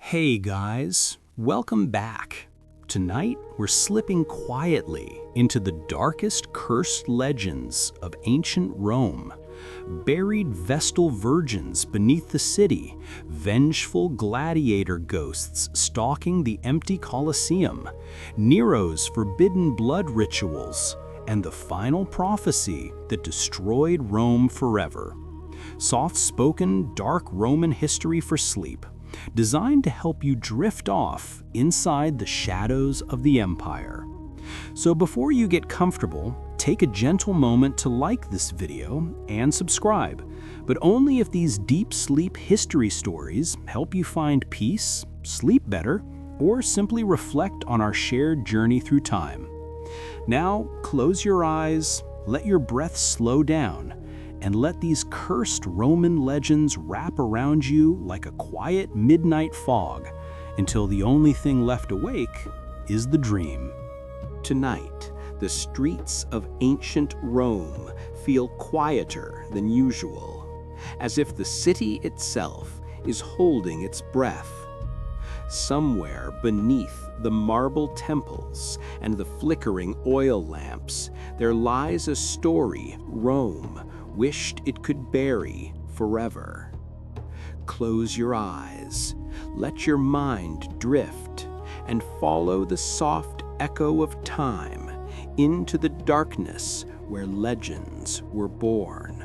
Hey guys, welcome back. Tonight, we're slipping quietly into the darkest cursed legends of ancient Rome. Buried Vestal virgins beneath the city, vengeful gladiator ghosts stalking the empty Colosseum, Nero's forbidden blood rituals, and the final prophecy that destroyed Rome forever. Soft-spoken, dark Roman history for sleep, designed to help you drift off inside the shadows of the empire. So before you get comfortable, take a gentle moment to like this video and subscribe, but only if these deep sleep history stories help you find peace, sleep better, or simply reflect on our shared journey through time. Now, close your eyes, let your breath slow down, and let these cursed Roman legends wrap around you like a quiet midnight fog until the only thing left awake is the dream. Tonight, the streets of ancient Rome feel quieter than usual, as if the city itself is holding its breath. Somewhere beneath the marble temples and the flickering oil lamps, there lies a story Rome wished it could bury forever. Close your eyes, let your mind drift, and follow the soft echo of time into the darkness where legends were born.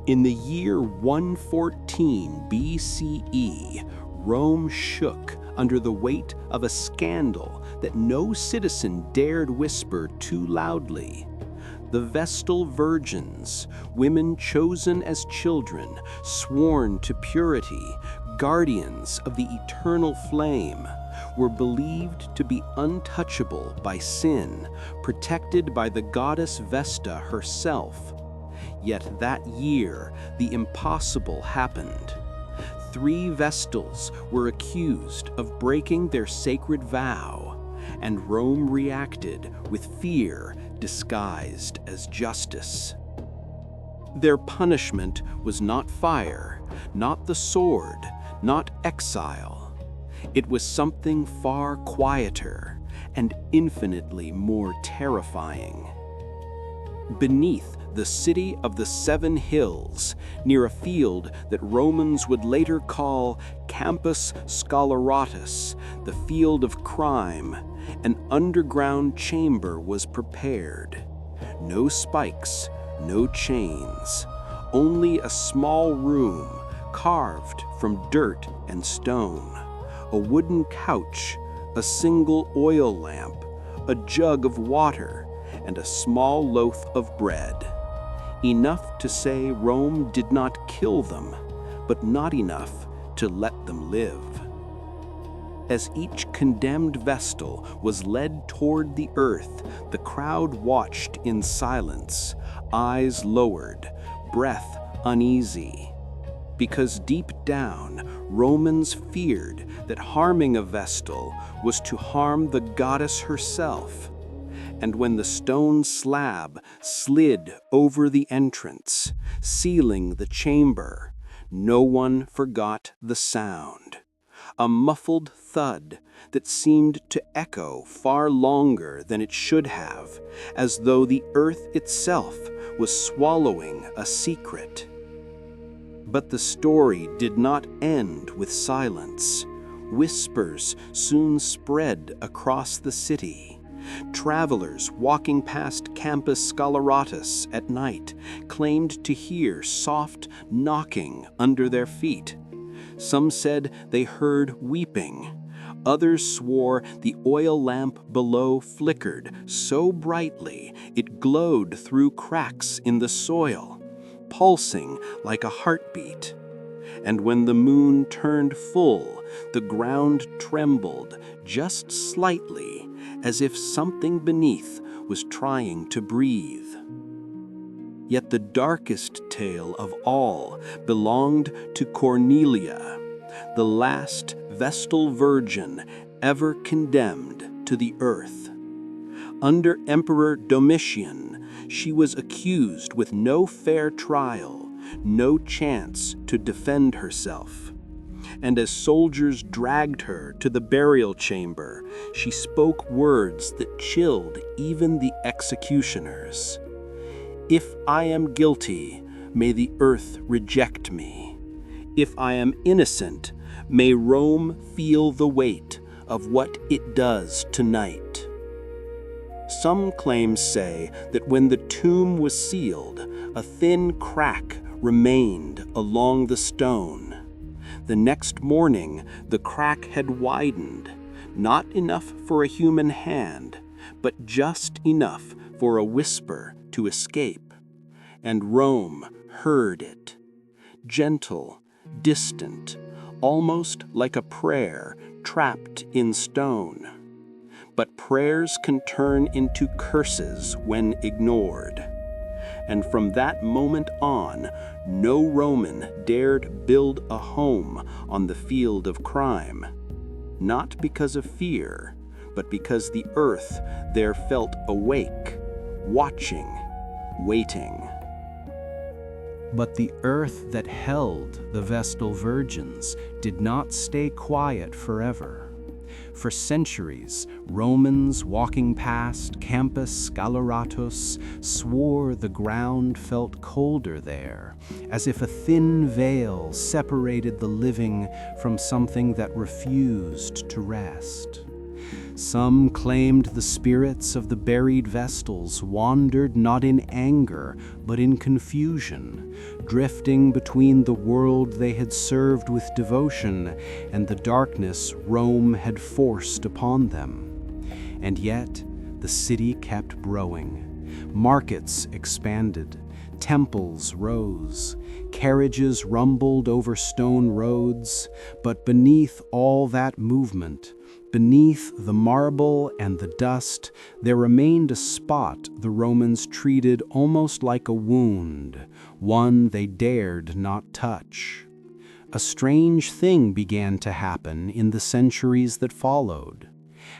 In the year 114 BCE, Rome shook under the weight of a scandal that no citizen dared whisper too loudly. The Vestal virgins, women chosen as children, sworn to purity, guardians of the eternal flame, were believed to be untouchable by sin, protected by the goddess Vesta herself. Yet that year, the impossible happened. 3 Vestals were accused of breaking their sacred vow, and Rome reacted with fear disguised as justice. Their punishment was not fire, not the sword, not exile. It was something far quieter and infinitely more terrifying. Beneath the city of the 7 hills, near a field that Romans would later call Campus Scholaratus, the field of crime, an underground chamber was prepared. No spikes, no chains, only a small room carved from dirt and stone, a wooden couch, a single oil lamp, a jug of water, and a small loaf of bread. Enough to say Rome did not kill them, but not enough to let them live. As each condemned Vestal was led toward the earth, the crowd watched in silence, eyes lowered, breath uneasy. Because deep down, Romans feared that harming a Vestal was to harm the goddess herself. And when the stone slab slid over the entrance, sealing the chamber, no one forgot the sound. A muffled thud that seemed to echo far longer than it should have, as though the earth itself was swallowing a secret. But the story did not end with silence. Whispers soon spread across the city. Travelers walking past Campus Scholaratus at night claimed to hear soft knocking under their feet. Some said they heard weeping. Others swore the oil lamp below flickered so brightly it glowed through cracks in the soil, pulsing like a heartbeat. And when the moon turned full, the ground trembled just slightly, as if something beneath was trying to breathe. Yet the darkest tale of all belonged to Cornelia, the last Vestal virgin ever condemned to the earth. Under Emperor Domitian, she was accused with no fair trial, no chance to defend herself. And as soldiers dragged her to the burial chamber, she spoke words that chilled even the executioners. "If I am guilty, may the earth reject me. If I am innocent, may Rome feel the weight of what it does tonight." Some claims say that when the tomb was sealed, a thin crack remained along the stone. The next morning, the crack had widened, not enough for a human hand, but just enough for a whisper to escape. And Rome heard it. Gentle, distant, almost like a prayer trapped in stone. But prayers can turn into curses when ignored. And from that moment on, no Roman dared build a home on the field of crime. Not because of fear, but because the earth there felt awake, watching, waiting. But the earth that held the Vestal virgins did not stay quiet forever. For centuries, Romans walking past Campus Gladiators swore the ground felt colder there, as if a thin veil separated the living from something that refused to rest. Some claimed the spirits of the buried Vestals wandered not in anger, but in confusion, drifting between the world they had served with devotion and the darkness Rome had forced upon them. And yet, the city kept growing. Markets expanded, temples rose, carriages rumbled over stone roads, but beneath all that movement, beneath the marble and the dust, there remained a spot the Romans treated almost like a wound, one they dared not touch. A strange thing began to happen in the centuries that followed.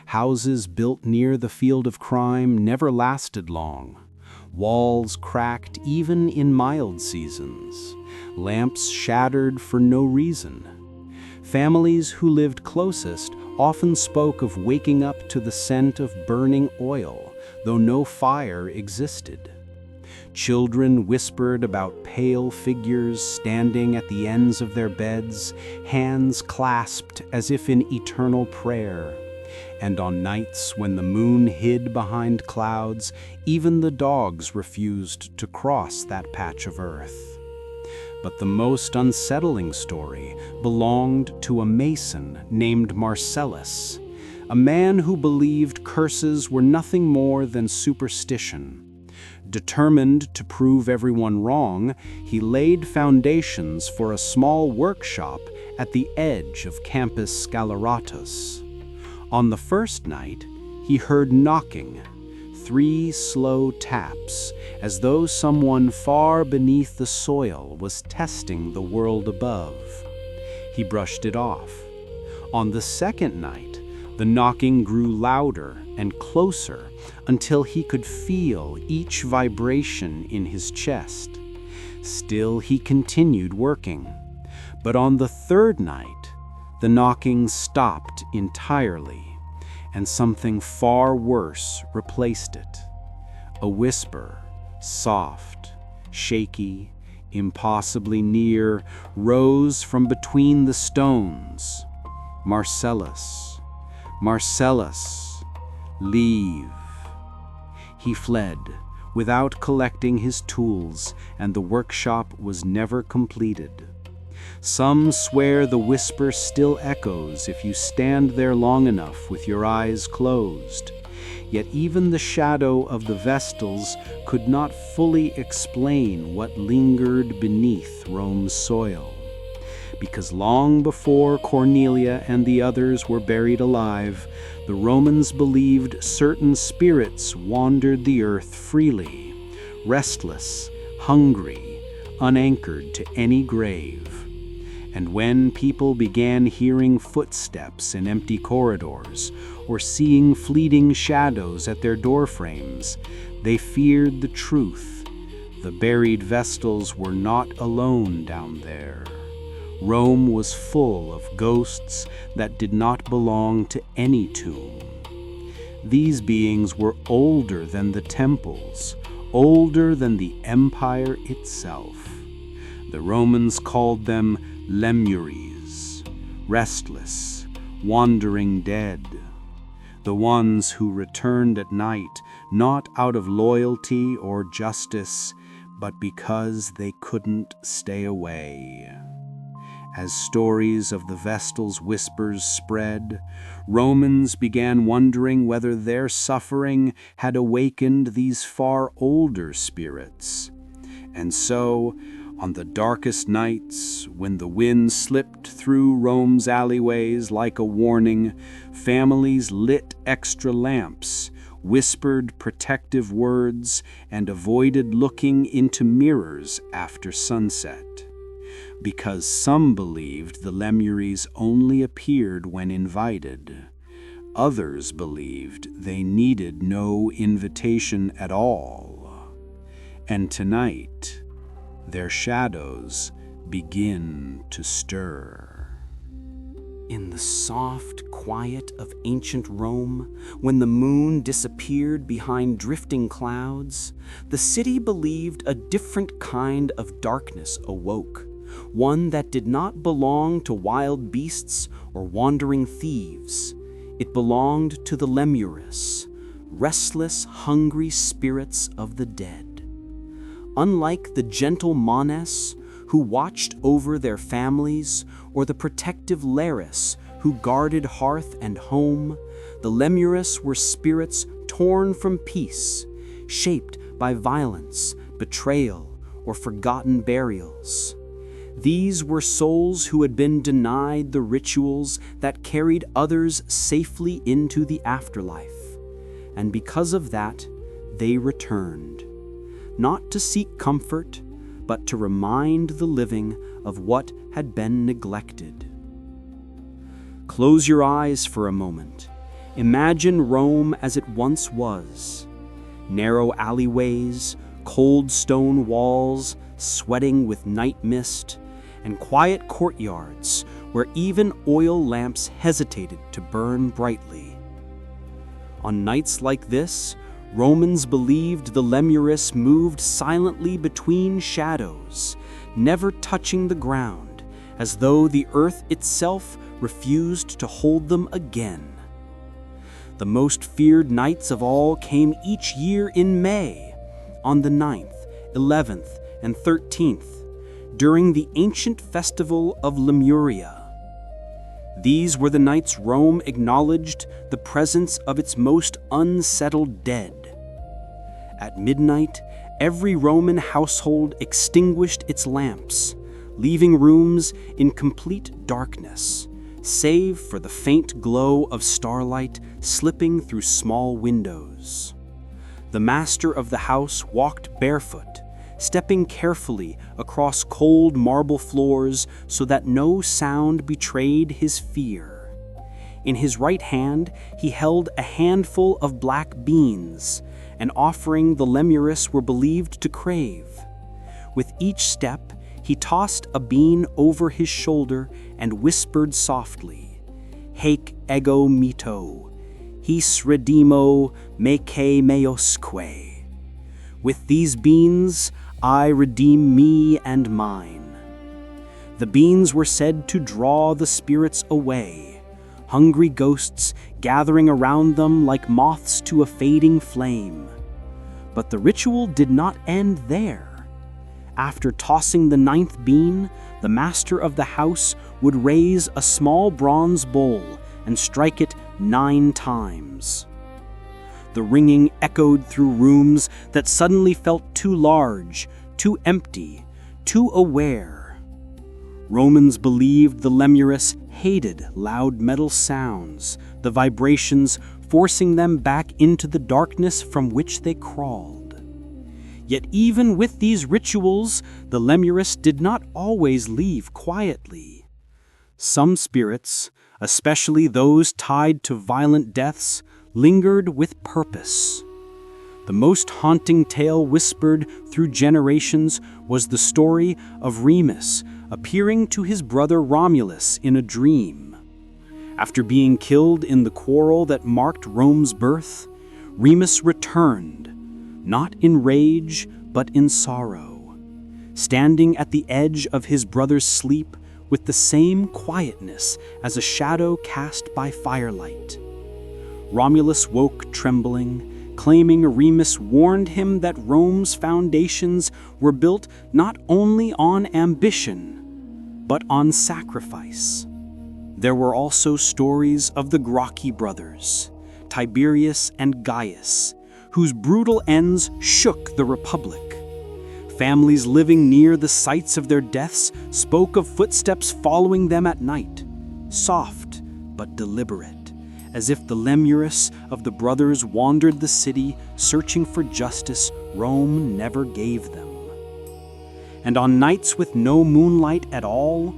Houses built near the field of crime never lasted long. Walls cracked even in mild seasons. Lamps shattered for no reason. Families who lived closest often spoke of waking up to the scent of burning oil, though no fire existed. Children whispered about pale figures standing at the ends of their beds, hands clasped as if in eternal prayer. And on nights when the moon hid behind clouds, even the dogs refused to cross that patch of earth. But the most unsettling story belonged to a mason named Marcellus, a man who believed curses were nothing more than superstition. Determined to prove everyone wrong, he laid foundations for a small workshop at the edge of Campus Gladiators. On the first night, he heard knocking, 3 slow taps, as though someone far beneath the soil was testing the world above. He brushed it off. On the second night, the knocking grew louder and closer until he could feel each vibration in his chest. Still, he continued working. But on the third night, the knocking stopped entirely, and something far worse replaced it. A whisper, soft, shaky, impossibly near, rose from between the stones. "Marcellus, Marcellus, leave." He fled, without collecting his tools, and the workshop was never completed. Some swear the whisper still echoes if you stand there long enough with your eyes closed. Yet even the shadow of the Vestals could not fully explain what lingered beneath Rome's soil. Because long before Cornelia and the others were buried alive, the Romans believed certain spirits wandered the earth freely, restless, hungry, unanchored to any grave. And when people began hearing footsteps in empty corridors or seeing fleeting shadows at their doorframes, they feared the truth. The buried Vestals were not alone down there. Rome was full of ghosts that did not belong to any tomb. These beings were older than the temples, older than the empire itself. The Romans called them Lemures, restless, wandering dead. The ones who returned at night, not out of loyalty or justice, but because they couldn't stay away. As stories of the Vestal's whispers spread, Romans began wondering whether their suffering had awakened these far older spirits. And so, on the darkest nights, when the wind slipped through Rome's alleyways like a warning, families lit extra lamps, whispered protective words, and avoided looking into mirrors after sunset. Because some believed the Lemures only appeared when invited. Others believed they needed no invitation at all. And tonight, their shadows begin to stir. In the soft quiet of ancient Rome, when the moon disappeared behind drifting clouds, the city believed a different kind of darkness awoke. One that did not belong to wild beasts or wandering thieves. It belonged to the Lemures, restless, hungry spirits of the dead. Unlike the gentle Mones, who watched over their families, or the protective Laris, who guarded hearth and home, the Lemures were spirits torn from peace, shaped by violence, betrayal, or forgotten burials. These were souls who had been denied the rituals that carried others safely into the afterlife. And because of that, they returned, not to seek comfort, but to remind the living of what had been neglected. Close your eyes for a moment. Imagine Rome as it once was. Narrow alleyways, cold stone walls, sweating with night mist, and quiet courtyards where even oil lamps hesitated to burn brightly. On nights like this, Romans believed the Lemures moved silently between shadows, never touching the ground, as though the earth itself refused to hold them again. The most feared nights of all came each year in May, on the 9th, 11th, and 13th, during the ancient festival of Lemuria. These were the nights Rome acknowledged the presence of its most unsettled dead. At midnight, every Roman household extinguished its lamps, leaving rooms in complete darkness, save for the faint glow of starlight slipping through small windows. The master of the house walked barefoot, stepping carefully across cold marble floors so that no sound betrayed his fear. In his right hand, he held a handful of black beans, an offering the Lemures were believed to crave. With each step, he tossed a bean over his shoulder and whispered softly, "Haec ego mito, his redimo meke meosque." With these beans, I redeem me and mine. The beans were said to draw the spirits away, hungry ghosts gathering around them like moths to a fading flame. But the ritual did not end there. After tossing the 9th bean, the master of the house would raise a small bronze bowl and strike it 9 times. The ringing echoed through rooms that suddenly felt too large, too empty, too aware. Romans believed the Lemures hated loud metal sounds, the vibrations forcing them back into the darkness from which they crawled. Yet even with these rituals, the Lemures did not always leave quietly. Some spirits, especially those tied to violent deaths, lingered with purpose. The most haunting tale whispered through generations was the story of Remus, appearing to his brother Romulus in a dream. After being killed in the quarrel that marked Rome's birth, Remus returned, not in rage but in sorrow, standing at the edge of his brother's sleep with the same quietness as a shadow cast by firelight. Romulus woke trembling, claiming Remus warned him that Rome's foundations were built not only on ambition, but on sacrifice. There were also stories of the Gracchi brothers, Tiberius and Gaius, whose brutal ends shook the Republic. Families living near the sites of their deaths spoke of footsteps following them at night, soft but deliberate, as if the Lemures of the brothers wandered the city searching for justice Rome never gave them. And on nights with no moonlight at all,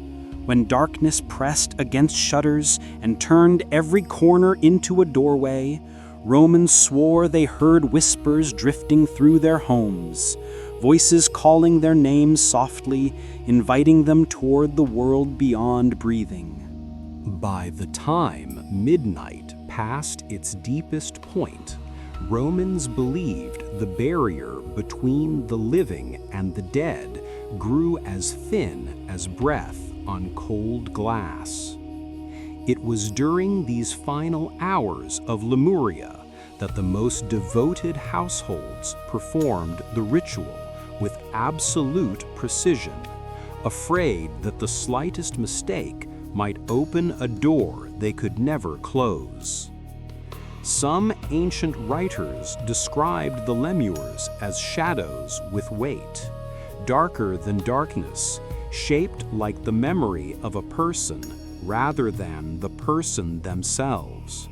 when darkness pressed against shutters and turned every corner into a doorway, Romans swore they heard whispers drifting through their homes, voices calling their names softly, inviting them toward the world beyond breathing. By the time midnight passed its deepest point, Romans believed the barrier between the living and the dead grew as thin as breath on cold glass. It was during these final hours of Lemuria that the most devoted households performed the ritual with absolute precision, afraid that the slightest mistake might open a door they could never close. Some ancient writers described the Lemures as shadows with weight, darker than darkness, shaped like the memory of a person rather than the person themselves.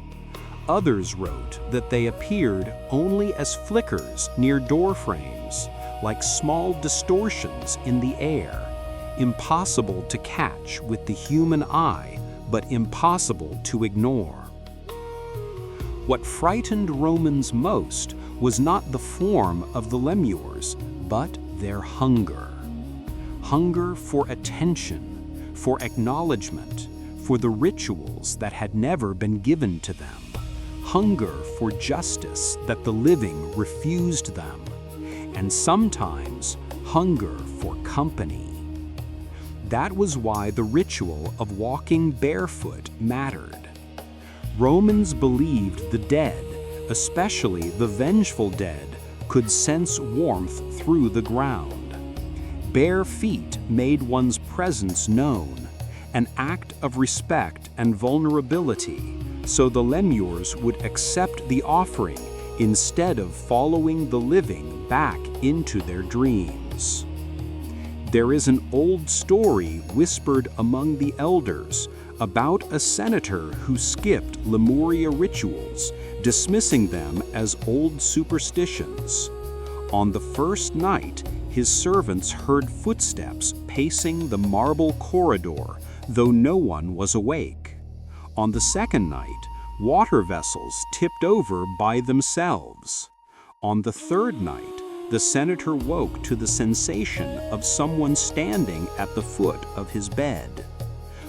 Others wrote that they appeared only as flickers near door frames, like small distortions in the air, impossible to catch with the human eye, but impossible to ignore. What frightened Romans most was not the form of the Lemures, but their hunger. Hunger for attention, for acknowledgement, for the rituals that had never been given to them. Hunger for justice that the living refused them, and sometimes hunger for company. That was why the ritual of walking barefoot mattered. Romans believed the dead, especially the vengeful dead, could sense warmth through the ground. Bare feet made one's presence known, an act of respect and vulnerability, so the Lemures would accept the offering instead of following the living back into their dreams. There is an old story whispered among the elders about a senator who skipped Lemuria rituals, dismissing them as old superstitions. On the first night, his servants heard footsteps pacing the marble corridor, though no one was awake. On the second night, water vessels tipped over by themselves. On the third night, the senator woke to the sensation of someone standing at the foot of his bed.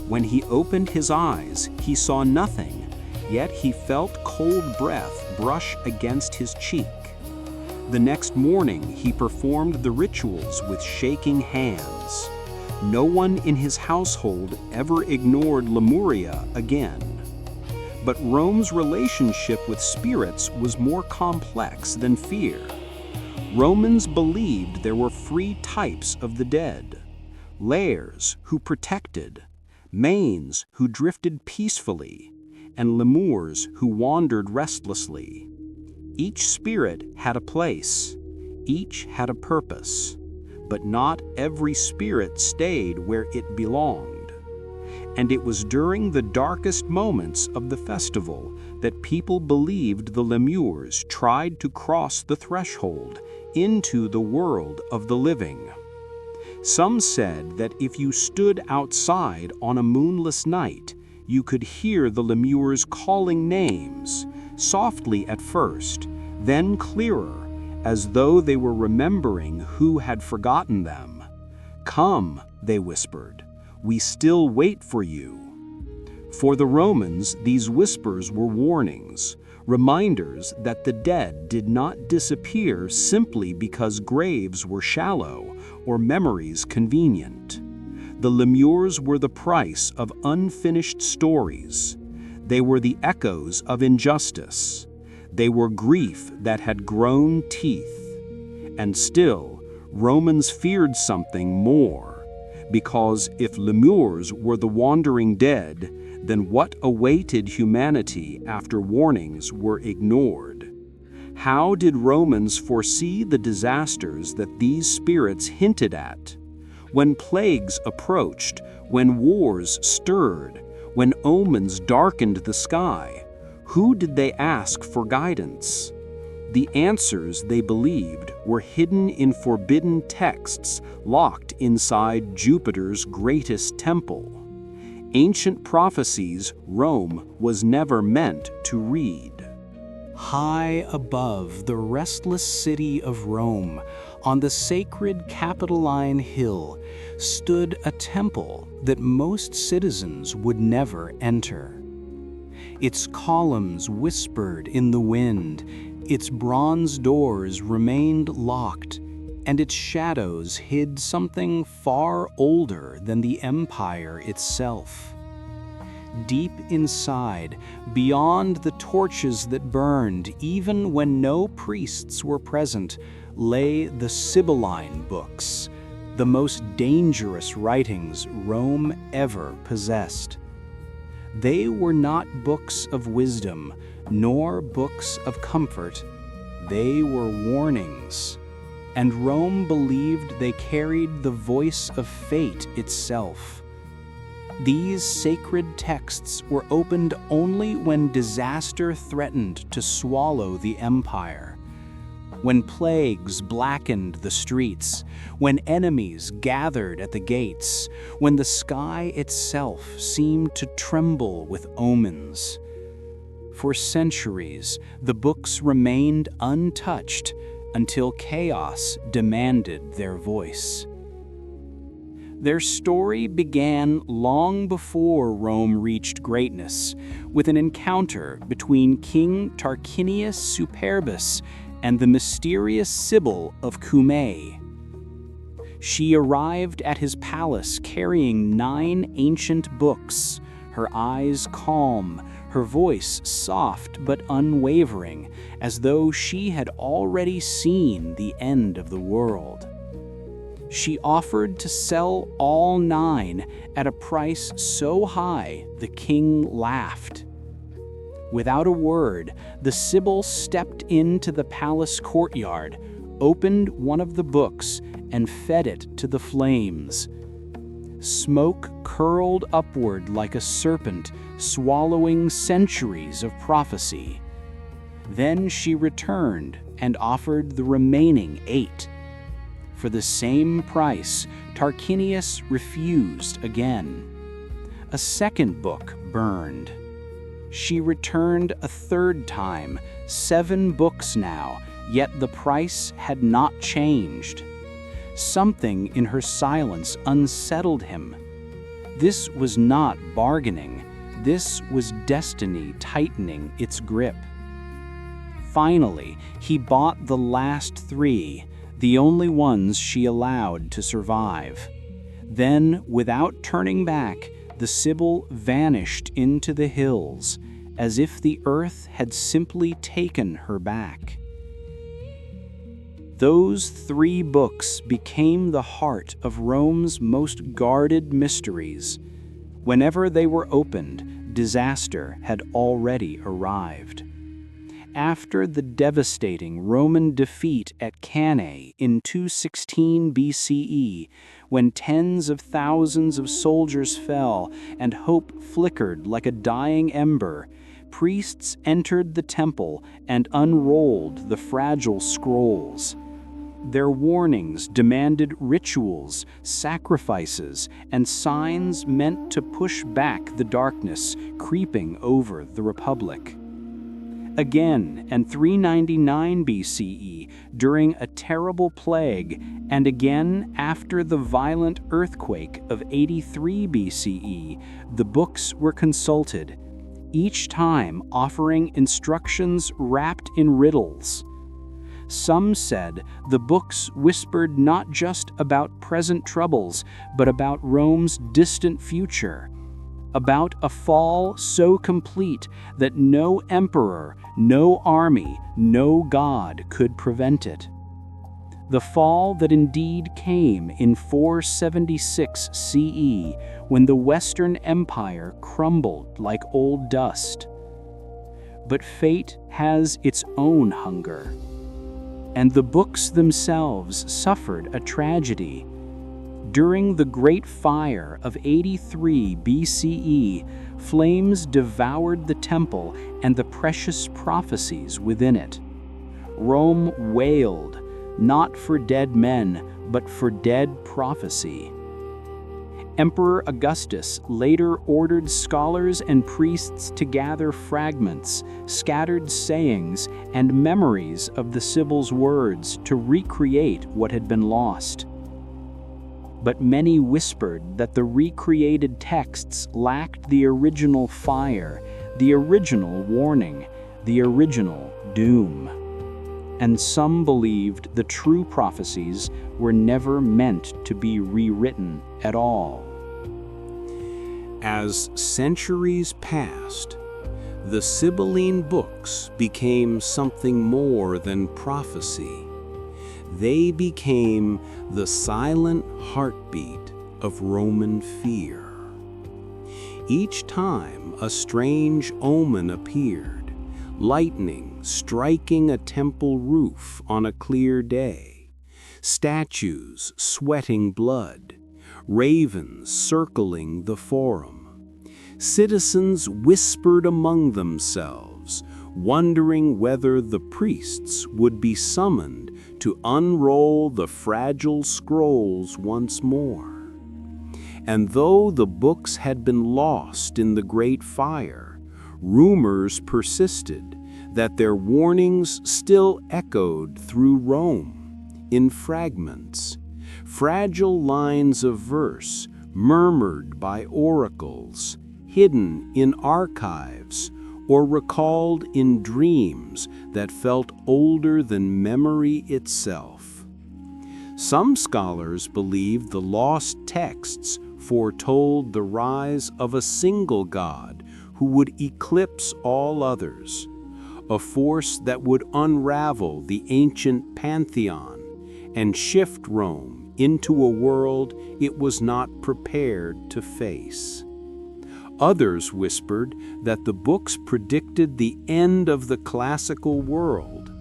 When he opened his eyes, he saw nothing, yet he felt cold breath brush against his cheek. The next morning, he performed the rituals with shaking hands. No one in his household ever ignored Lemuria again. But Rome's relationship with spirits was more complex than fear. Romans believed there were three types of the dead: Lares, who protected; Manes, who drifted peacefully; and Lemures, who wandered restlessly. Each spirit had a place, each had a purpose, but not every spirit stayed where it belonged. And it was during the darkest moments of the festival that people believed the Lemures tried to cross the threshold into the world of the living. Some said that if you stood outside on a moonless night, you could hear the Lemures calling names, softly at first, then clearer, as though they were remembering who had forgotten them. "Come," they whispered, "we still wait for you." For the Romans, these whispers were warnings, reminders that the dead did not disappear simply because graves were shallow or memories convenient. The Lemures were the price of unfinished stories. They were the echoes of injustice. They were grief that had grown teeth. And still, Romans feared something more, because if Lemures were the wandering dead, then what awaited humanity after warnings were ignored? How did Romans foresee the disasters that these spirits hinted at? When plagues approached, when wars stirred, when omens darkened the sky, who did they ask for guidance? The answers, they believed, were hidden in forbidden texts locked inside Jupiter's greatest temple. Ancient prophecies Rome was never meant to read. High above the restless city of Rome, on the sacred Capitoline Hill, stood a temple that most citizens would never enter. Its columns whispered in the wind, its bronze doors remained locked, and its shadows hid something far older than the empire itself. Deep inside, beyond the torches that burned, even when no priests were present, lay the Sibylline books, the most dangerous writings Rome ever possessed. They were not books of wisdom, nor books of comfort. They were warnings, and Rome believed they carried the voice of fate itself. These sacred texts were opened only when disaster threatened to swallow the empire. When plagues blackened the streets, when enemies gathered at the gates, when the sky itself seemed to tremble with omens. For centuries, the books remained untouched until chaos demanded their voice. Their story began long before Rome reached greatness, with an encounter between King Tarquinius Superbus and the mysterious Sibyl of Cumae. She arrived at his palace carrying 9 ancient books, her eyes calm, her voice soft but unwavering, as though she had already seen the end of the world. She offered to sell all 9 at a price so high the king laughed. Without a word, the Sibyl stepped into the palace courtyard, opened one of the books, and fed it to the flames. Smoke curled upward like a serpent, swallowing centuries of prophecy. Then she returned and offered the remaining 8. For the same price, Tarquinius refused again. A second book burned. She returned a third time, 7 books now, yet the price had not changed. Something in her silence unsettled him. This was not bargaining. This was destiny tightening its grip. Finally, he bought the last 3, the only ones she allowed to survive. Then, without turning back, the Sibyl vanished into the hills, as if the earth had simply taken her back. Those 3 books became the heart of Rome's most guarded mysteries. Whenever they were opened, disaster had already arrived. After the devastating Roman defeat at Cannae in 216 BCE, when tens of thousands of soldiers fell and hope flickered like a dying ember, priests entered the temple and unrolled the fragile scrolls. Their warnings demanded rituals, sacrifices, and signs meant to push back the darkness creeping over the Republic. again in 399 BCE during a terrible plague, and again after the violent earthquake of 83 BCE, the books were consulted, each time offering instructions wrapped in riddles. Some said the books whispered not just about present troubles, but about Rome's distant future, about a fall so complete that no emperor, no army, no god could prevent it. The fall that indeed came in 476 CE, when the Western Empire crumbled like old dust. But fate has its own hunger, and the books themselves suffered a tragedy. During the Great Fire of 83 BCE, flames devoured the temple and the precious prophecies within it. Rome wailed, not for dead men, but for dead prophecy. Emperor Augustus later ordered scholars and priests to gather fragments, scattered sayings, and memories of the Sibyl's words to recreate what had been lost. But many whispered that the recreated texts lacked the original fire, the original warning, the original doom. And some believed the true prophecies were never meant to be rewritten at all. As centuries passed, the Sibylline books became something more than prophecy. They became the silent heartbeat of Roman fear. Each time a strange omen appeared, lightning striking a temple roof on a clear day, statues sweating blood, ravens circling the forum, citizens whispered among themselves, wondering whether the priests would be summoned to unroll the fragile scrolls once more. And though the books had been lost in the Great Fire, rumors persisted that their warnings still echoed through Rome in fragments, fragile lines of verse murmured by oracles, hidden in archives, or recalled in dreams that felt older than memory itself. Some scholars believed the lost texts foretold the rise of a single god who would eclipse all others, a force that would unravel the ancient pantheon and shift Rome into a world it was not prepared to face. Others whispered that the books predicted the end of the classical world,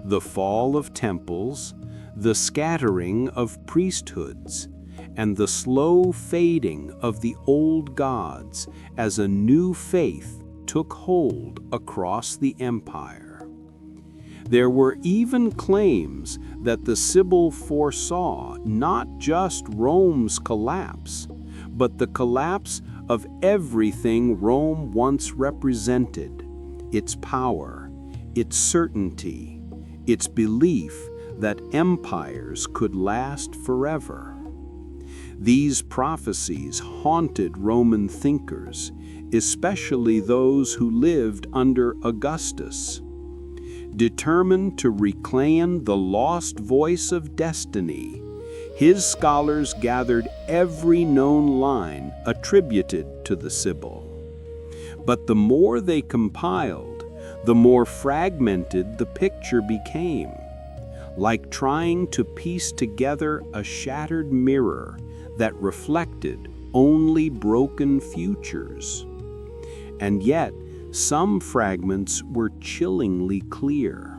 the fall of temples, the scattering of priesthoods, and the slow fading of the old gods as a new faith took hold across the empire. There were even claims that the Sibyl foresaw not just Rome's collapse, but the collapse of everything Rome once represented: its power, its certainty, its belief that empires could last forever. These prophecies haunted Roman thinkers, especially those who lived under Augustus. Determined to reclaim the lost voice of destiny, his scholars gathered every known line attributed to the Sibyl. But the more they compiled, the more fragmented the picture became, like trying to piece together a shattered mirror that reflected only broken futures. And yet, some fragments were chillingly clear.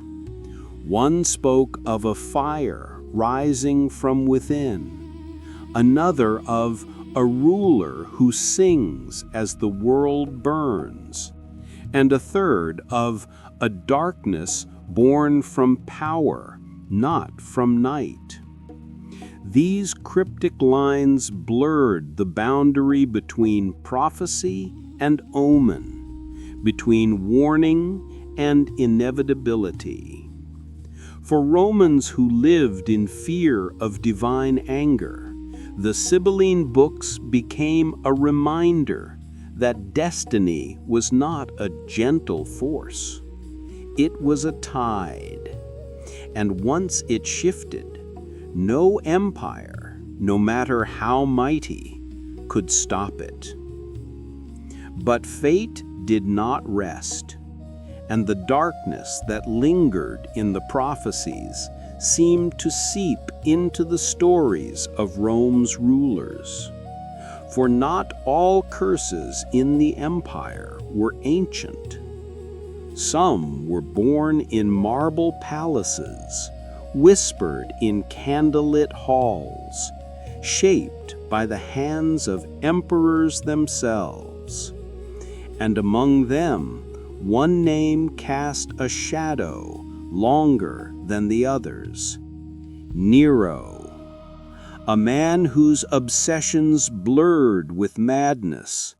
One spoke of a fire rising from within, another of a ruler who sings as the world burns, and a third of a darkness born from power, not from night. These cryptic lines blurred the boundary between prophecy and omen, between warning and inevitability. For Romans who lived in fear of divine anger, the Sibylline books became a reminder that destiny was not a gentle force. It was a tide, and once it shifted, no empire, no matter how mighty, could stop it. But fate did not rest, and the darkness that lingered in the prophecies seemed to seep into the stories of Rome's rulers. For not all curses in the empire were ancient. Some were born in marble palaces, whispered in candlelit halls, shaped by the hands of emperors themselves. And among them, one name cast a shadow longer than the others: Nero, a man whose obsessions blurred with madness,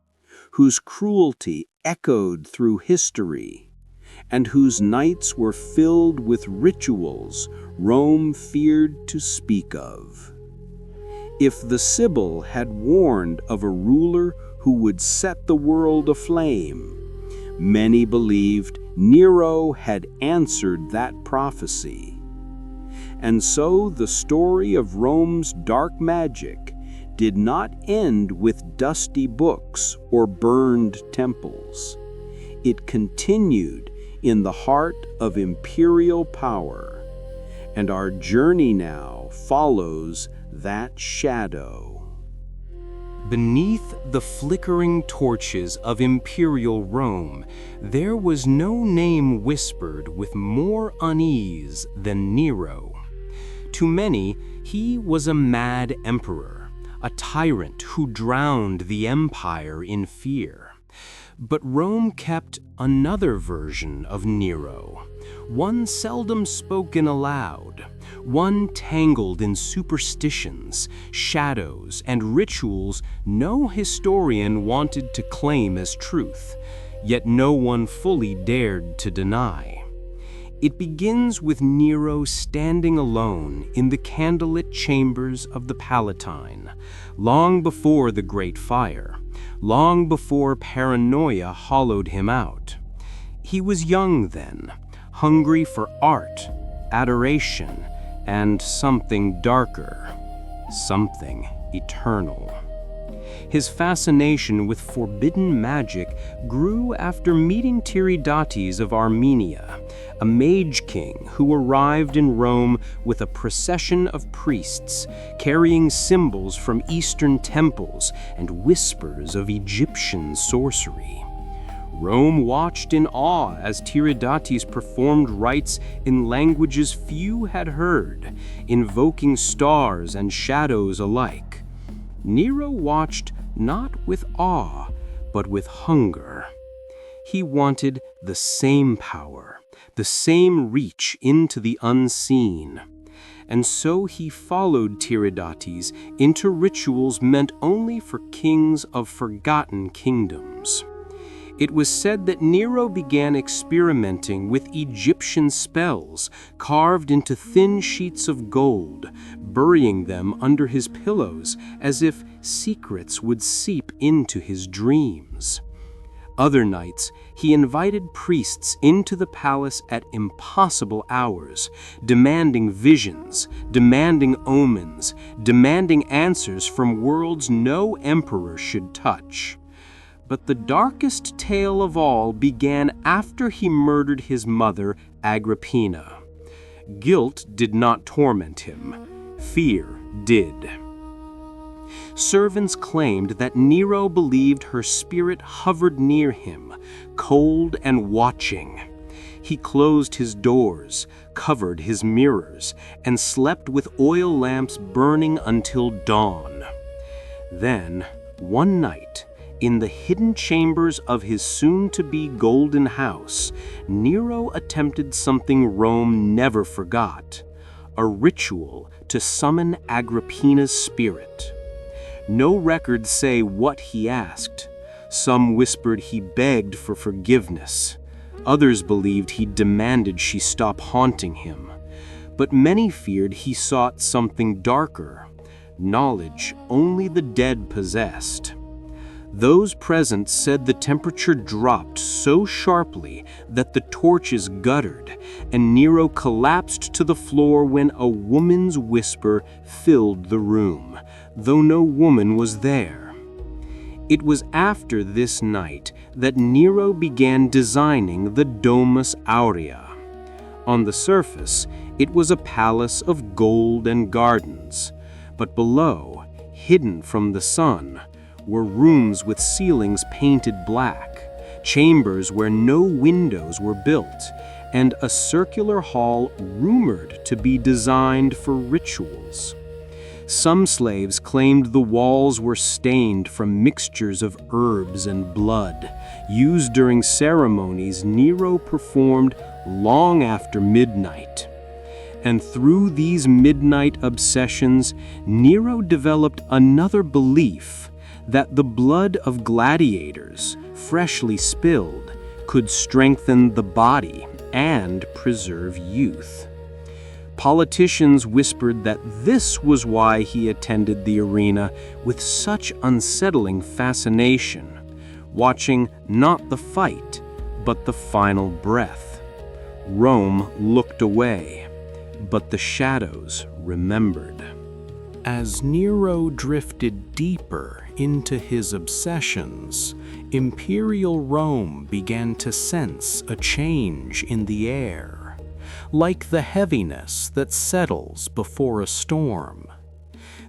whose cruelty echoed through history, and whose nights were filled with rituals Rome feared to speak of. If the Sibyl had warned of a ruler who would set the world aflame, many believed Nero had answered that prophecy. And so the story of Rome's dark magic did not end with dusty books or burned temples. It continued in the heart of imperial power, and our journey now follows that shadow. Beneath the flickering torches of imperial Rome, there was no name whispered with more unease than Nero. To many, he was a mad emperor, a tyrant who drowned the empire in fear. But Rome kept another version of Nero, one seldom spoken aloud, one tangled in superstitions, shadows, and rituals no historian wanted to claim as truth, yet no one fully dared to deny. It begins with Nero standing alone in the candlelit chambers of the Palatine, long before the Great Fire, long before paranoia hollowed him out. He was young then, hungry for art, adoration, and something darker, something eternal. His fascination with forbidden magic grew after meeting Tiridates of Armenia, a mage king who arrived in Rome with a procession of priests, carrying symbols from Eastern temples and whispers of Egyptian sorcery. Rome watched in awe as Tiridates performed rites in languages few had heard, invoking stars and shadows alike. Nero watched not with awe, but with hunger. He wanted the same power, the same reach into the unseen. And so he followed Tiridates into rituals meant only for kings of forgotten kingdoms. It was said that Nero began experimenting with Egyptian spells carved into thin sheets of gold, burying them under his pillows as if secrets would seep into his dreams. Other nights, he invited priests into the palace at impossible hours, demanding visions, demanding omens, demanding answers from worlds no emperor should touch. But the darkest tale of all began after he murdered his mother, Agrippina. Guilt did not torment him. Fear did. Servants claimed that Nero believed her spirit hovered near him, cold and watching. He closed his doors, covered his mirrors, and slept with oil lamps burning until dawn. Then, one night, in the hidden chambers of his soon-to-be golden house, Nero attempted something Rome never forgot: a ritual to summon Agrippina's spirit. No records say what he asked. Some whispered he begged for forgiveness. Others believed he demanded she stop haunting him, but many feared he sought something darker, knowledge only the dead possessed. Those present said the temperature dropped so sharply that the torches guttered, and Nero collapsed to the floor when a woman's whisper filled the room, though no woman was there. It was after this night that Nero began designing the Domus Aurea. On the surface, it was a palace of gold and gardens, but below, hidden from the sun, were rooms with ceilings painted black, chambers where no windows were built, and a circular hall rumored to be designed for rituals. Some slaves claimed the walls were stained from mixtures of herbs and blood, used during ceremonies Nero performed long after midnight. And through these midnight obsessions, Nero developed another belief that the blood of gladiators, freshly spilled, could strengthen the body and preserve youth. Politicians whispered that this was why he attended the arena with such unsettling fascination, watching not the fight, but the final breath. Rome looked away, but the shadows remembered. As Nero drifted deeper into his obsessions, Imperial Rome began to sense a change in the air, like the heaviness that settles before a storm.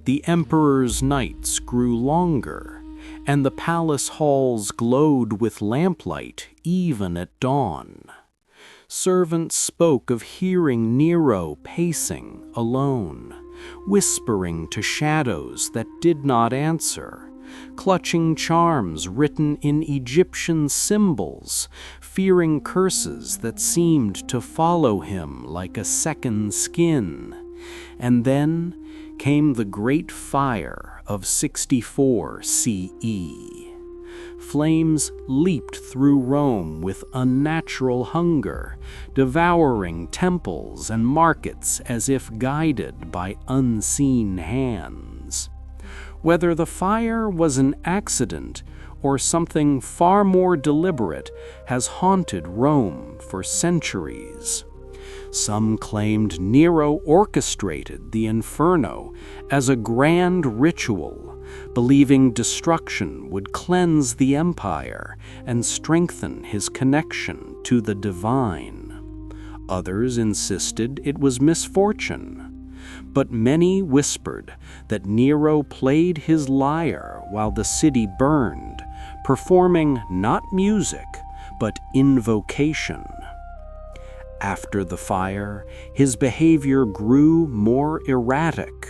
The emperor's nights grew longer, and the palace halls glowed with lamplight even at dawn. Servants spoke of hearing Nero pacing alone, whispering to shadows that did not answer, clutching charms written in Egyptian symbols, fearing curses that seemed to follow him like a second skin. And then came the Great Fire of 64 CE. Flames leaped through Rome with unnatural hunger, devouring temples and markets as if guided by unseen hands. Whether the fire was an accident or something far more deliberate has haunted Rome for centuries. Some claimed Nero orchestrated the inferno as a grand ritual, believing destruction would cleanse the empire and strengthen his connection to the divine. Others insisted it was misfortune. But many whispered that Nero played his lyre while the city burned, performing not music, but invocation. After the fire, his behavior grew more erratic.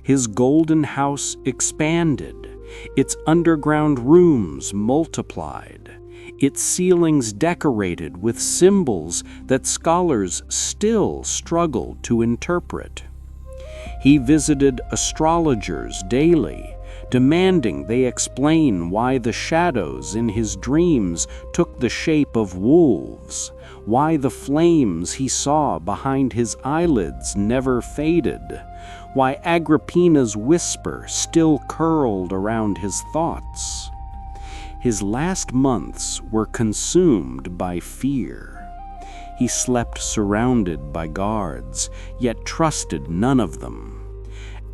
His golden house expanded, its underground rooms multiplied, its ceilings decorated with symbols that scholars still struggle to interpret. He visited astrologers daily, demanding they explain why the shadows in his dreams took the shape of wolves, why the flames he saw behind his eyelids never faded, why Agrippina's whisper still curled around his thoughts. His last months were consumed by fear. He slept surrounded by guards, yet trusted none of them.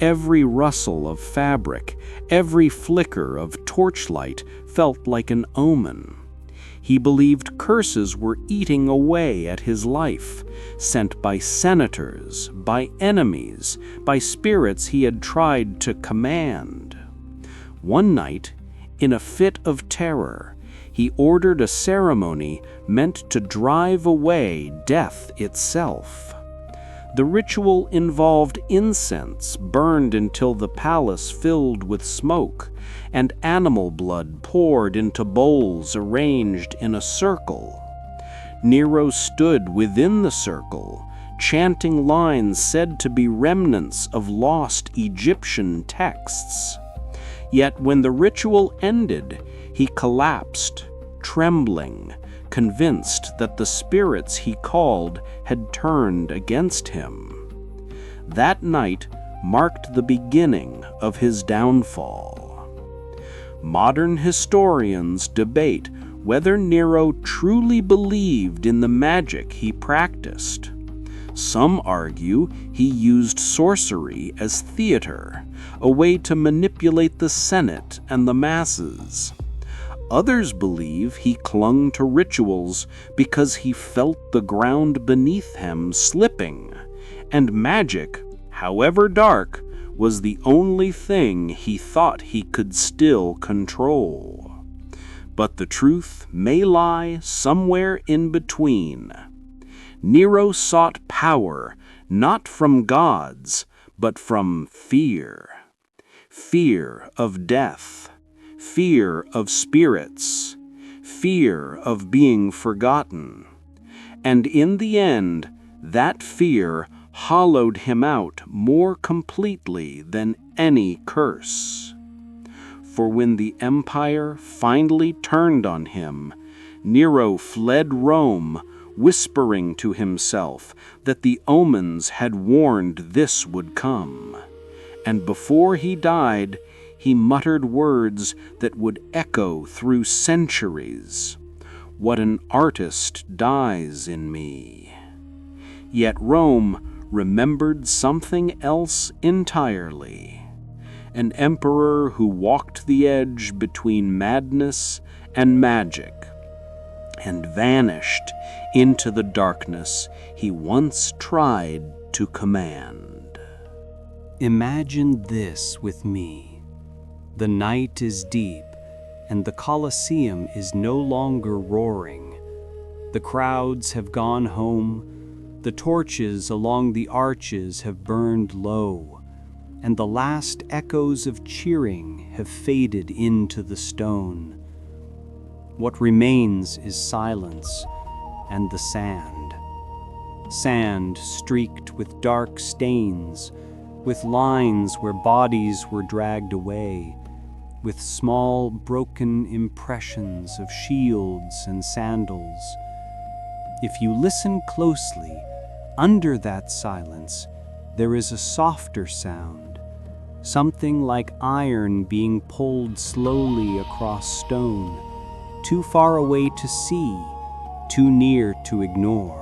Every rustle of fabric, every flicker of torchlight felt like an omen. He believed curses were eating away at his life, sent by senators, by enemies, by spirits he had tried to command. One night, in a fit of terror, he ordered a ceremony meant to drive away death itself. The ritual involved incense burned until the palace filled with smoke, and animal blood poured into bowls arranged in a circle. Nero stood within the circle, chanting lines said to be remnants of lost Egyptian texts. Yet when the ritual ended, he collapsed, trembling, convinced that the spirits he called had turned against him. That night marked the beginning of his downfall. Modern historians debate whether Nero truly believed in the magic he practiced. Some argue he used sorcery as theater, a way to manipulate the Senate and the masses. Others believe he clung to rituals because he felt the ground beneath him slipping, and magic, however dark, was the only thing he thought he could still control. But the truth may lie somewhere in between. Nero sought power not from gods, but from fear. Fear of death, fear of spirits, fear of being forgotten. And in the end, that fear hollowed him out more completely than any curse. For when the empire finally turned on him, Nero fled Rome, whispering to himself that the omens had warned this would come. And before he died, he muttered words that would echo through centuries. "What an artist dies in me." Yet Rome remembered something else entirely. An emperor who walked the edge between madness and magic, and vanished into the darkness he once tried to command. Imagine this with me. The night is deep, and the Colosseum is no longer roaring. The crowds have gone home, the torches along the arches have burned low, and the last echoes of cheering have faded into the stone. What remains is silence and the sand. Sand streaked with dark stains, with lines where bodies were dragged away, with small broken impressions of shields and sandals. If you listen closely, under that silence, there is a softer sound, something like iron being pulled slowly across stone, too far away to see, too near to ignore.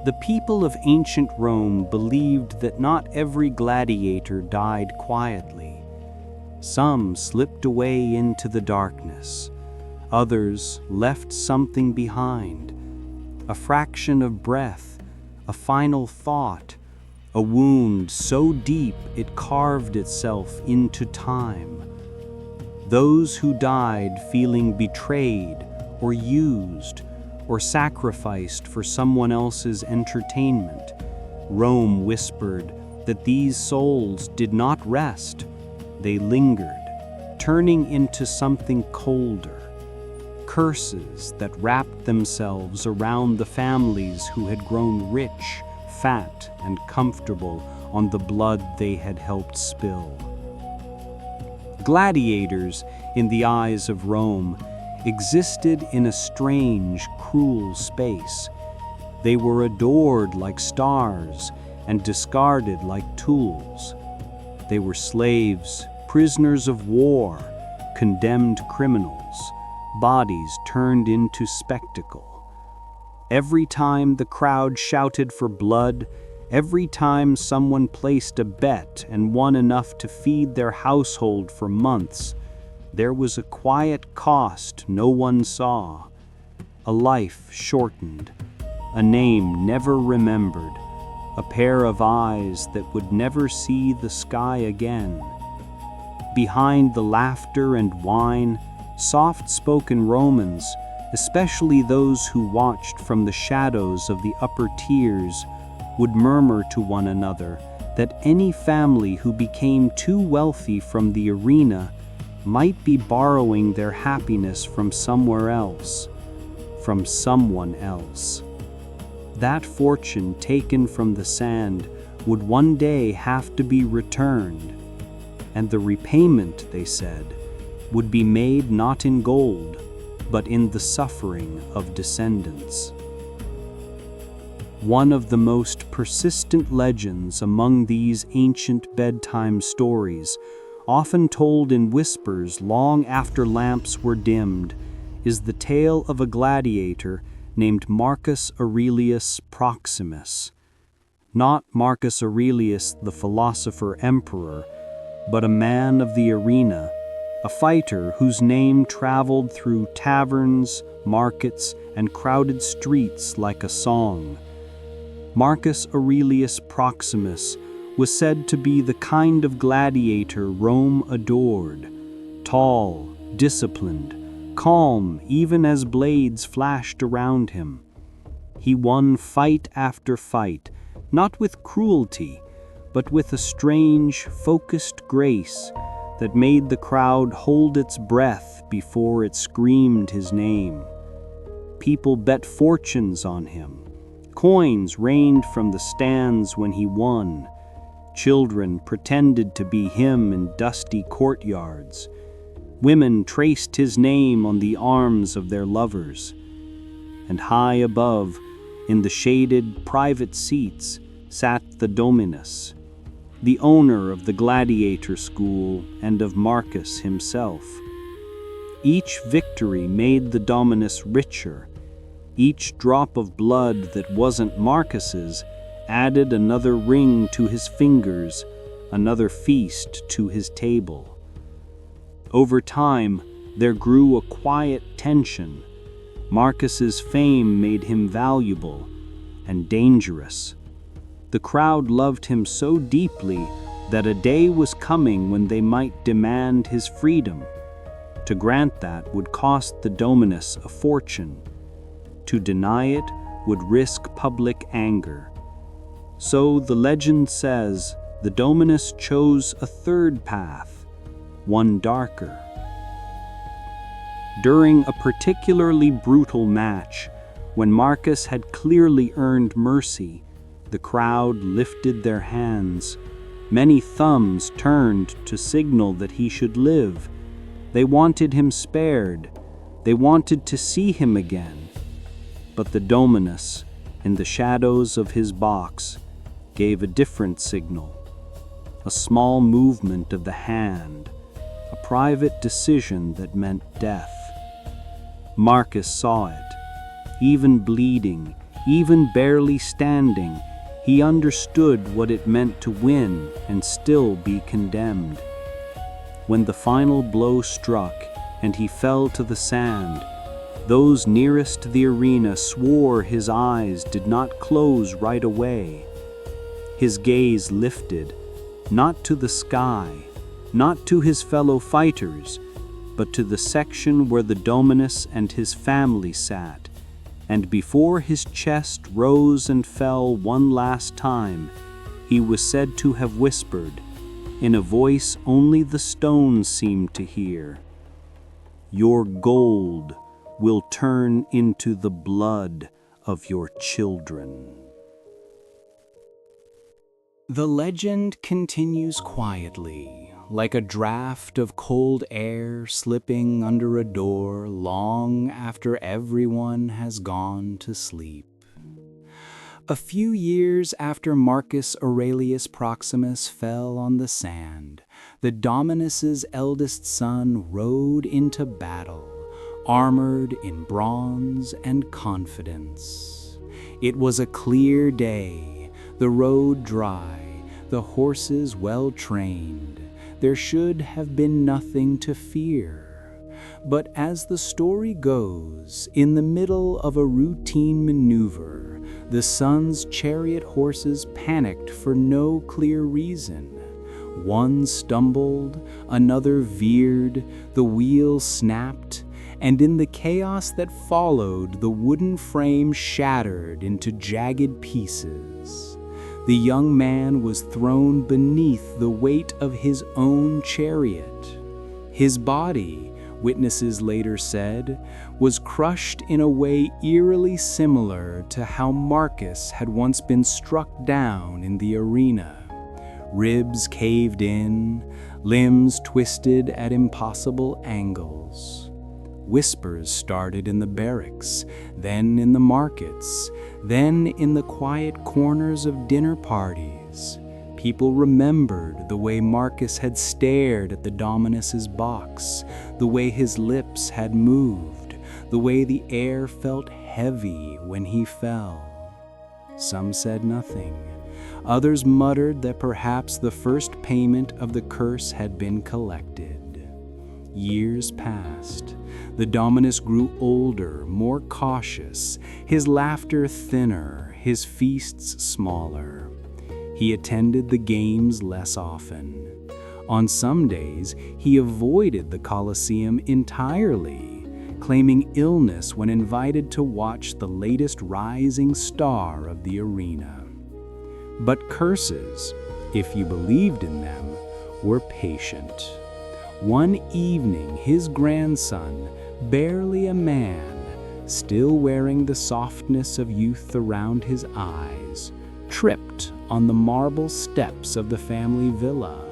The people of ancient Rome believed that not every gladiator died quietly. Some slipped away into the darkness. Others left something behind, a fraction of breath, a final thought, a wound so deep it carved itself into time. Those who died feeling betrayed or used or sacrificed for someone else's entertainment, Rome whispered that these souls did not rest. They lingered, turning into something colder. Curses that wrapped themselves around the families who had grown rich, fat, and comfortable on the blood they had helped spill. Gladiators, in the eyes of Rome, existed in a strange, cruel space. They were adored like stars and discarded like tools. They were slaves, prisoners of war, condemned criminals, bodies turned into spectacle. Every time the crowd shouted for blood, every time someone placed a bet and won enough to feed their household for months, there was a quiet cost no one saw, a life shortened, a name never remembered, a pair of eyes that would never see the sky again. Behind the laughter and wine, soft-spoken Romans, especially those who watched from the shadows of the upper tiers, would murmur to one another that any family who became too wealthy from the arena might be borrowing their happiness from somewhere else, from someone else. That fortune taken from the sand would one day have to be returned, and the repayment, they said, would be made not in gold, but in the suffering of descendants. One of the most persistent legends among these ancient bedtime stories, often told in whispers long after lamps were dimmed, is the tale of a gladiator named Marcus Aurelius Proximus. Not Marcus Aurelius, the philosopher emperor, but a man of the arena, a fighter whose name traveled through taverns, markets, and crowded streets like a song. Marcus Aurelius Proximus was said to be the kind of gladiator Rome adored, tall, disciplined, calm even as blades flashed around him. He won fight after fight, not with cruelty, but with a strange, focused grace that made the crowd hold its breath before it screamed his name. People bet fortunes on him. Coins rained from the stands when he won. Children pretended to be him in dusty courtyards. Women traced his name on the arms of their lovers. And high above, in the shaded private seats, sat the Dominus, the owner of the gladiator school and of Marcus himself. Each victory made the Dominus richer. Each drop of blood that wasn't Marcus's added another ring to his fingers, another feast to his table. Over time, there grew a quiet tension. Marcus's fame made him valuable and dangerous. The crowd loved him so deeply that a day was coming when they might demand his freedom. To grant that would cost the Dominus a fortune. To deny it would risk public anger. So the legend says the Dominus chose a third path, one darker. During a particularly brutal match, when Marcus had clearly earned mercy, the crowd lifted their hands. Many thumbs turned to signal that he should live. They wanted him spared. They wanted to see him again. But the Dominus, in the shadows of his box, gave a different signal. A small movement of the hand, a private decision that meant death. Marcus saw it. Even bleeding, even barely standing, he understood what it meant to win and still be condemned. When the final blow struck and he fell to the sand, those nearest the arena swore his eyes did not close right away. His gaze lifted, not to the sky, not to his fellow fighters, but to the section where the Dominus and his family sat, and before his chest rose and fell one last time, he was said to have whispered, in a voice only the stones seemed to hear, "Your gold will turn into the blood of your children." The legend continues quietly, like a draft of cold air slipping under a door long after everyone has gone to sleep. A few years after Marcus Aurelius Proximus fell on the sand, the Dominus's eldest son rode into battle, armored in bronze and confidence. It was a clear day, the road dry, the horses well trained. There should have been nothing to fear. But as the story goes, in the middle of a routine maneuver, the son's chariot horses panicked for no clear reason. One stumbled, another veered, the wheel snapped, and in the chaos that followed, the wooden frame shattered into jagged pieces. The young man was thrown beneath the weight of his own chariot. His body, witnesses later said, was crushed in a way eerily similar to how Marcus had once been struck down in the arena. Ribs caved in, limbs twisted at impossible angles. Whispers started in the barracks, then in the markets, then in the quiet corners of dinner parties. People remembered the way Marcus had stared at the Dominus's box, the way his lips had moved, the way the air felt heavy when he fell. Some said nothing. Others muttered that perhaps the first payment of the curse had been collected. Years passed. The Dominus grew older, more cautious, his laughter thinner, his feasts smaller. He attended the games less often. On some days, he avoided the Colosseum entirely, claiming illness when invited to watch the latest rising star of the arena. But curses, if you believed in them, were patient. One evening, his grandson, barely a man, still wearing the softness of youth around his eyes, tripped on the marble steps of the family villa.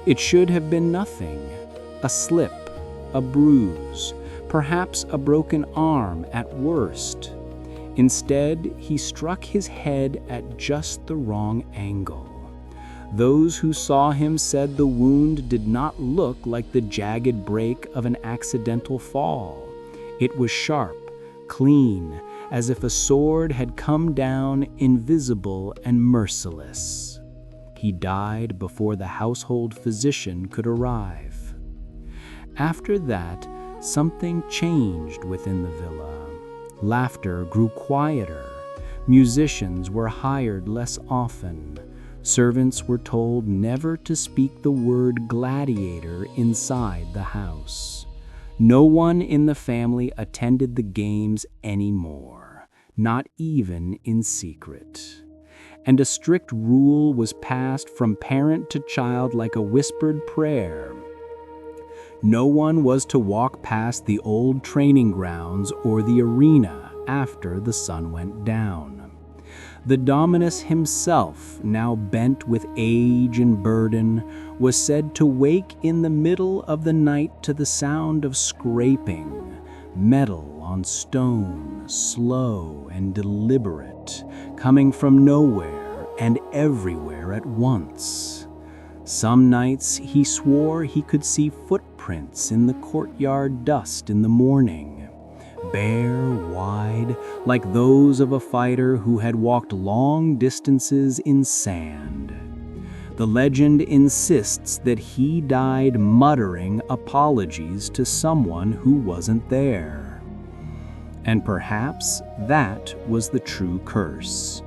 It should have been nothing, a slip, a bruise, perhaps a broken arm at worst. Instead, he struck his head at just the wrong angle. Those who saw him said the wound did not look like the jagged break of an accidental fall. It was sharp, clean, as if a sword had come down, invisible and merciless. He died before the household physician could arrive. After that, something changed within the villa. Laughter grew quieter. Musicians were hired less often. Servants were told never to speak the word gladiator inside the house. No one in the family attended the games anymore, not even in secret. And a strict rule was passed from parent to child like a whispered prayer. No one was to walk past the old training grounds or the arena after the sun went down. The Dominus himself, now bent with age and burden, was said to wake in the middle of the night to the sound of scraping, metal on stone, slow and deliberate, coming from nowhere and everywhere at once. Some nights he swore he could see footprints in the courtyard dust in the morning, bare, wide, like those of a fighter who had walked long distances in sand. The legend insists that he died muttering apologies to someone who wasn't there. And perhaps that was the true curse.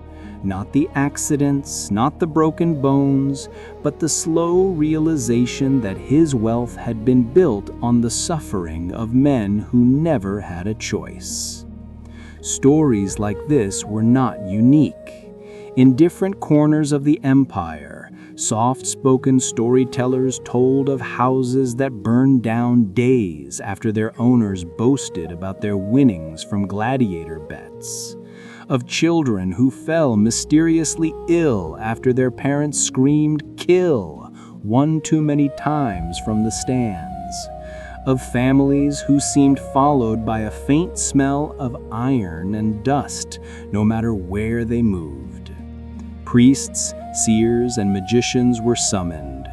Not the accidents, not the broken bones, but the slow realization that his wealth had been built on the suffering of men who never had a choice. Stories like this were not unique. In different corners of the empire, soft-spoken storytellers told of houses that burned down days after their owners boasted about their winnings from gladiator bets, of children who fell mysteriously ill after their parents screamed "kill" one too many times from the stands, of families who seemed followed by a faint smell of iron and dust no matter where they moved. Priests, seers, and magicians were summoned.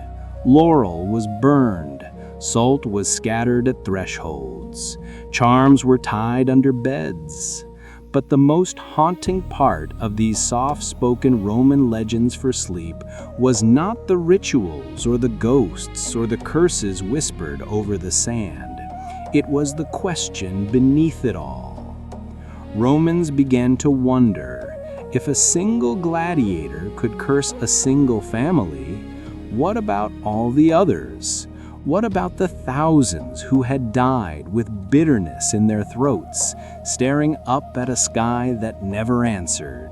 Laurel was burned. Salt was scattered at thresholds. Charms were tied under beds. But the most haunting part of these soft-spoken Roman legends for sleep was not the rituals or the ghosts or the curses whispered over the sand. It was the question beneath it all. Romans began to wonder, if a single gladiator could curse a single family, what about all the others? What about the thousands who had died with bitterness in their throats, staring up at a sky that never answered?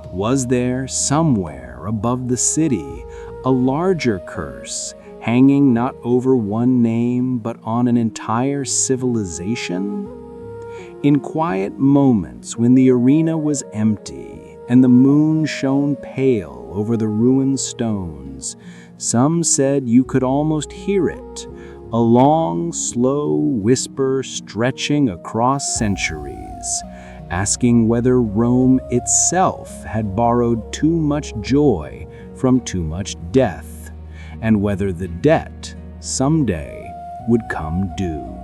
Was there, somewhere above the city, a larger curse, hanging not over one name but on an entire civilization? In quiet moments when the arena was empty and the moon shone pale over the ruined stones, some said you could almost hear it, a long, slow whisper stretching across centuries, asking whether Rome itself had borrowed too much joy from too much death, and whether the debt someday would come due.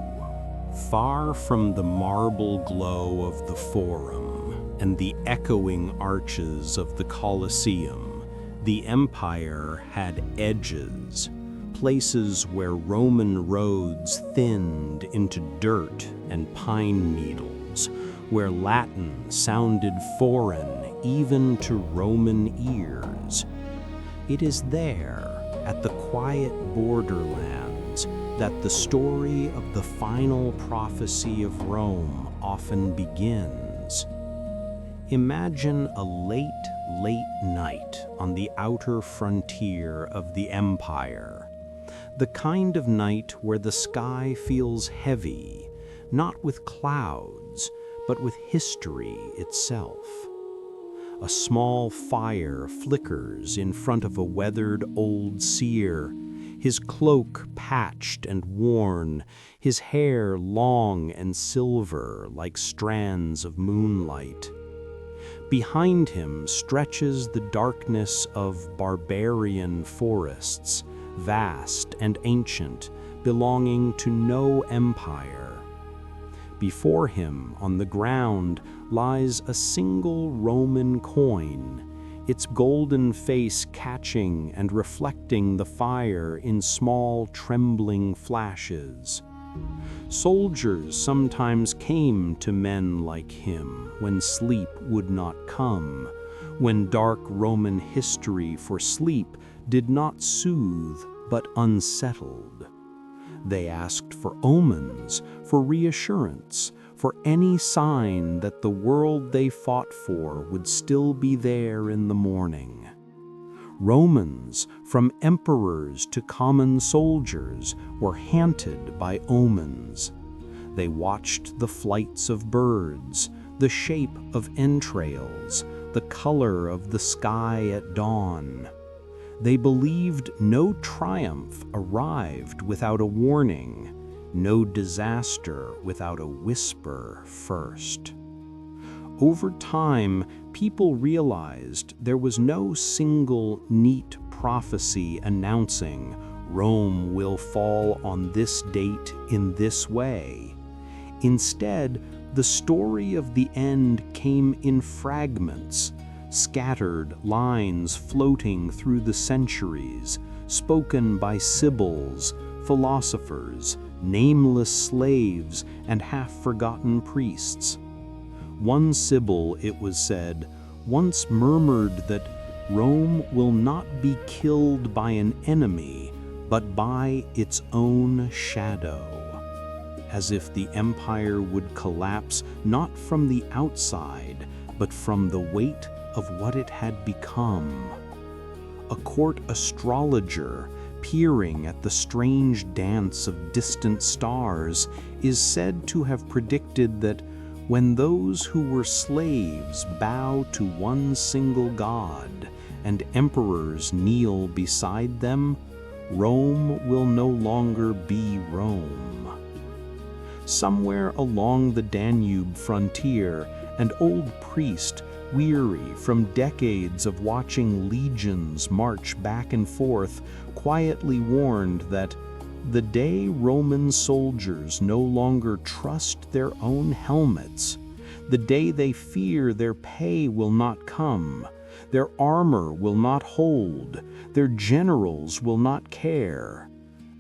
Far from the marble glow of the Forum and the echoing arches of the Colosseum, the empire had edges, places where Roman roads thinned into dirt and pine needles, where Latin sounded foreign even to Roman ears. It is there, at the quiet borderlands, that the story of the final prophecy of Rome often begins. Imagine a late night on the outer frontier of the empire, the kind of night where the sky feels heavy, not with clouds, but with history itself. A small fire flickers in front of a weathered old seer, his cloak patched and worn, his hair long and silver like strands of moonlight. Behind him stretches the darkness of barbarian forests, vast and ancient, belonging to no empire. Before him, on the ground, lies a single Roman coin, its golden face catching and reflecting the fire in small, trembling flashes. Soldiers sometimes came to men like him when sleep would not come, when dark Roman history for sleep did not soothe but unsettled. They asked for omens, for reassurance, for any sign that the world they fought for would still be there in the morning. Romans, from emperors to common soldiers, were haunted by omens. They watched the flights of birds, the shape of entrails, the color of the sky at dawn. They believed no triumph arrived without a warning, no disaster without a whisper first. Over time, people realized there was no single neat prophecy announcing Rome will fall on this date in this way. Instead, the story of the end came in fragments, scattered lines floating through the centuries, spoken by sibyls, philosophers, nameless slaves, and half-forgotten priests. One sibyl, it was said, once murmured that Rome will not be killed by an enemy, but by its own shadow, as if the empire would collapse not from the outside, but from the weight of what it had become. A court astrologer, peering at the strange dance of distant stars, is said to have predicted that when those who were slaves bow to one single god and emperors kneel beside them, Rome will no longer be Rome. Somewhere along the Danube frontier, an old priest, weary from decades of watching legions march back and forth, quietly warned that the day Roman soldiers no longer trust their own helmets, the day they fear their pay will not come, their armor will not hold, their generals will not care,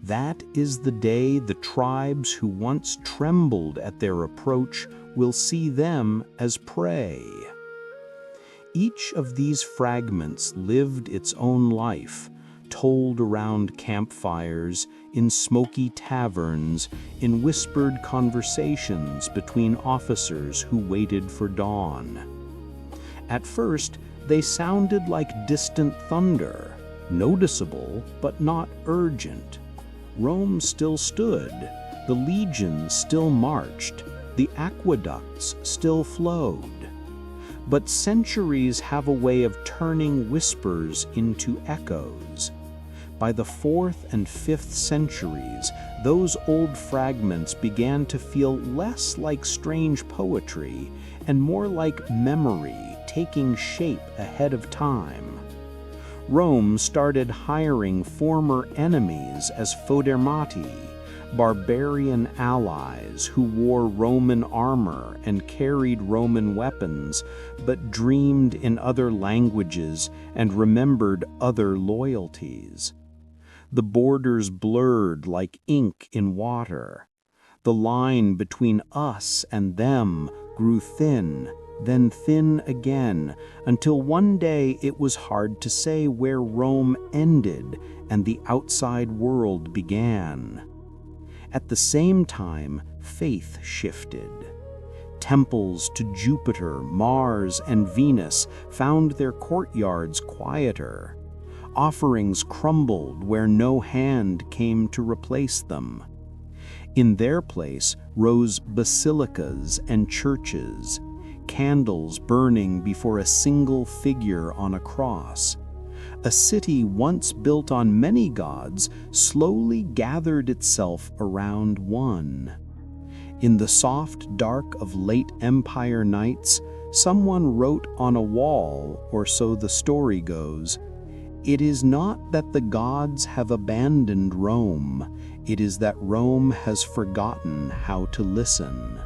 that is the day the tribes who once trembled at their approach will see them as prey. Each of these fragments lived its own life, told around campfires, in smoky taverns, in whispered conversations between officers who waited for dawn. At first, they sounded like distant thunder, noticeable but not urgent. Rome still stood, the legions still marched, the aqueducts still flowed. But centuries have a way of turning whispers into echoes. By the 4th and 5th centuries, those old fragments began to feel less like strange poetry and more like memory taking shape ahead of time. Rome started hiring former enemies as foedermati, barbarian allies who wore Roman armor and carried Roman weapons, but dreamed in other languages and remembered other loyalties. The borders blurred like ink in water. The line between us and them grew thin, then thin again, until one day it was hard to say where Rome ended and the outside world began. At the same time, faith shifted. Temples to Jupiter, Mars, and Venus found their courtyards quieter. Offerings crumbled where no hand came to replace them. In their place rose basilicas and churches, candles burning before a single figure on a cross. A city once built on many gods slowly gathered itself around one. In the soft dark of late Empire nights, someone wrote on a wall, or so the story goes, "It is not that the gods have abandoned Rome, it is that Rome has forgotten how to listen."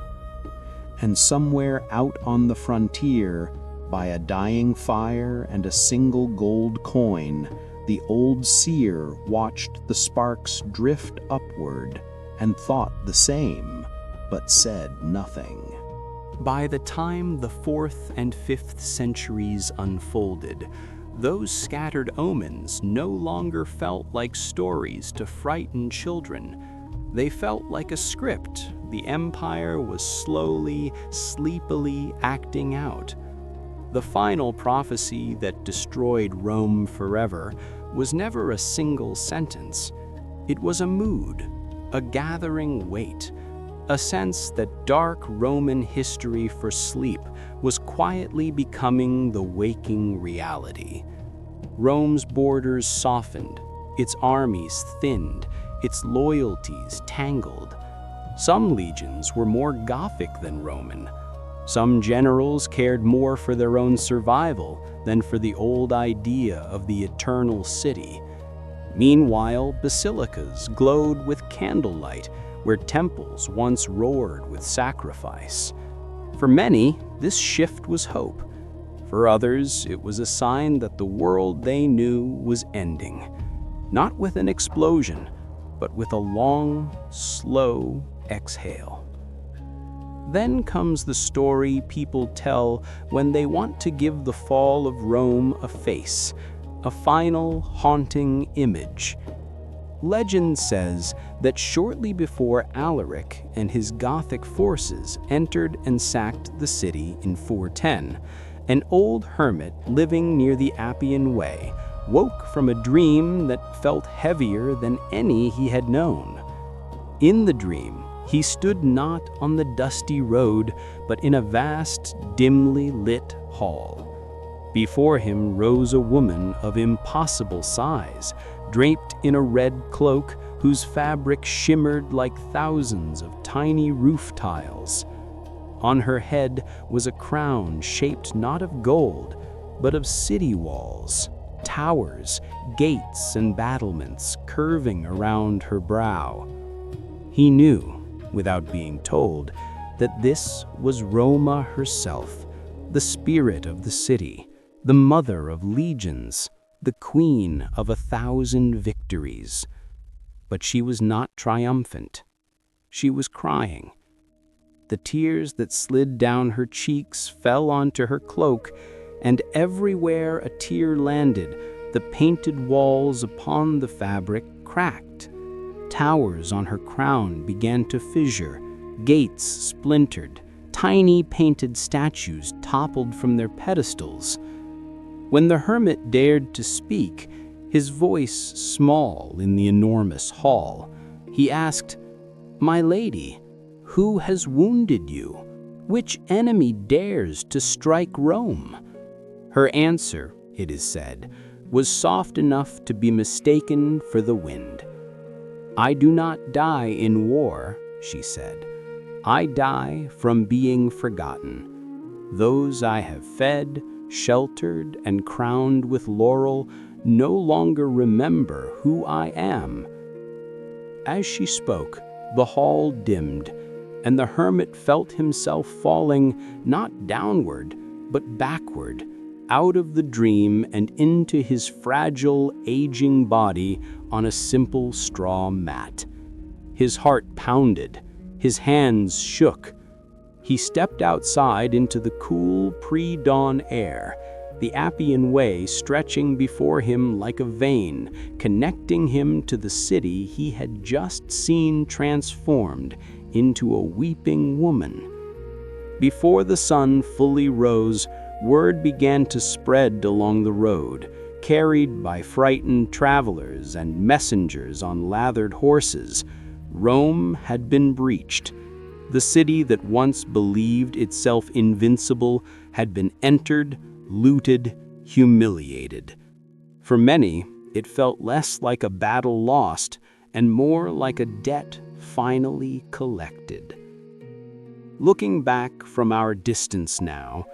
And somewhere out on the frontier, by a dying fire and a single gold coin, the old seer watched the sparks drift upward and thought the same, but said nothing. By the time the 4th and 5th centuries unfolded, those scattered omens no longer felt like stories to frighten children. They felt like a script the empire was slowly, sleepily acting out. The final prophecy that destroyed Rome forever was never a single sentence. It was a mood, a gathering weight, a sense that dark Roman history for sleep was quietly becoming the waking reality. Rome's borders softened, its armies thinned, its loyalties tangled. Some legions were more Gothic than Roman. Some generals cared more for their own survival than for the old idea of the eternal city. Meanwhile, basilicas glowed with candlelight where temples once roared with sacrifice. For many, this shift was hope. For others, it was a sign that the world they knew was ending, not with an explosion, but with a long, slow exhale. Then comes the story people tell when they want to give the fall of Rome a face, a final, haunting image. Legend says that shortly before Alaric and his Gothic forces entered and sacked the city in 410, an old hermit living near the Appian Way woke from a dream that felt heavier than any he had known. In the dream, he stood not on the dusty road, but in a vast, dimly lit hall. Before him rose a woman of impossible size, draped in a red cloak whose fabric shimmered like thousands of tiny roof tiles. On her head was a crown shaped not of gold, but of city walls, towers, gates, and battlements curving around her brow. He knew, without being told, that this was Roma herself, the spirit of the city, the mother of legions, the queen of 1,000 victories. But she was not triumphant. She was crying. The tears that slid down her cheeks fell onto her cloak, and everywhere a tear landed, the painted walls upon the fabric cracked. Towers on her crown began to fissure, gates splintered, tiny painted statues toppled from their pedestals. When the hermit dared to speak, his voice small in the enormous hall, he asked, "My lady, who has wounded you? Which enemy dares to strike Rome?" Her answer, it is said, was soft enough to be mistaken for the wind. "I do not die in war," she said. "I die from being forgotten. Those I have fed, sheltered, and crowned with laurel no longer remember who I am." As she spoke, the hall dimmed, and the hermit felt himself falling not downward, but backward, out of the dream and into his fragile, aging body on a simple straw mat. His heart pounded, his hands shook. He stepped outside into the cool, pre-dawn air, the Appian Way stretching before him like a vein, connecting him to the city he had just seen transformed into a weeping woman. Before the sun fully rose, word began to spread along the road, carried by frightened travelers and messengers on lathered horses. Rome had been breached. The city that once believed itself invincible had been entered, looted, humiliated. For many, it felt less like a battle lost and more like a debt finally collected. Looking back from our distance now,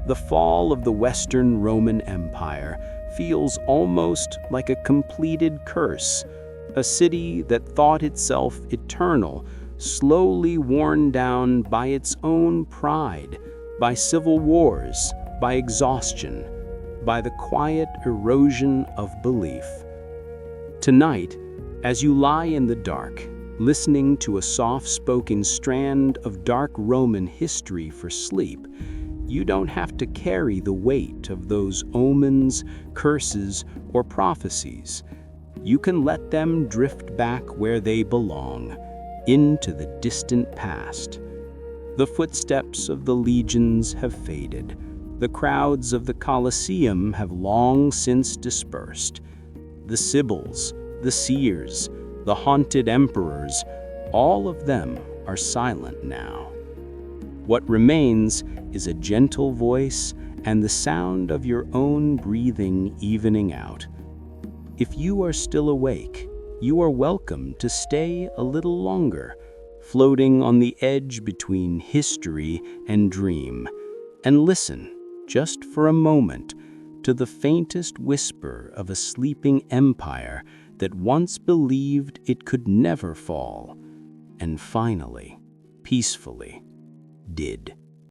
the fall of the Western Roman Empire feels almost like a completed curse, a city that thought itself eternal, slowly worn down by its own pride, by civil wars, by exhaustion, by the quiet erosion of belief. Tonight, as you lie in the dark, listening to a soft-spoken strand of dark Roman history for sleep, you don't have to carry the weight of those omens, curses, or prophecies. You can let them drift back where they belong, into the distant past. The footsteps of the legions have faded. The crowds of the Colosseum have long since dispersed. The Sibyls, the seers, the haunted emperors, all of them are silent now. What remains is a gentle voice and the sound of your own breathing evening out. If you are still awake, you are welcome to stay a little longer, floating on the edge between history and dream, and listen, just for a moment, to the faintest whisper of a sleeping empire that once believed it could never fall, and finally, peacefully, did.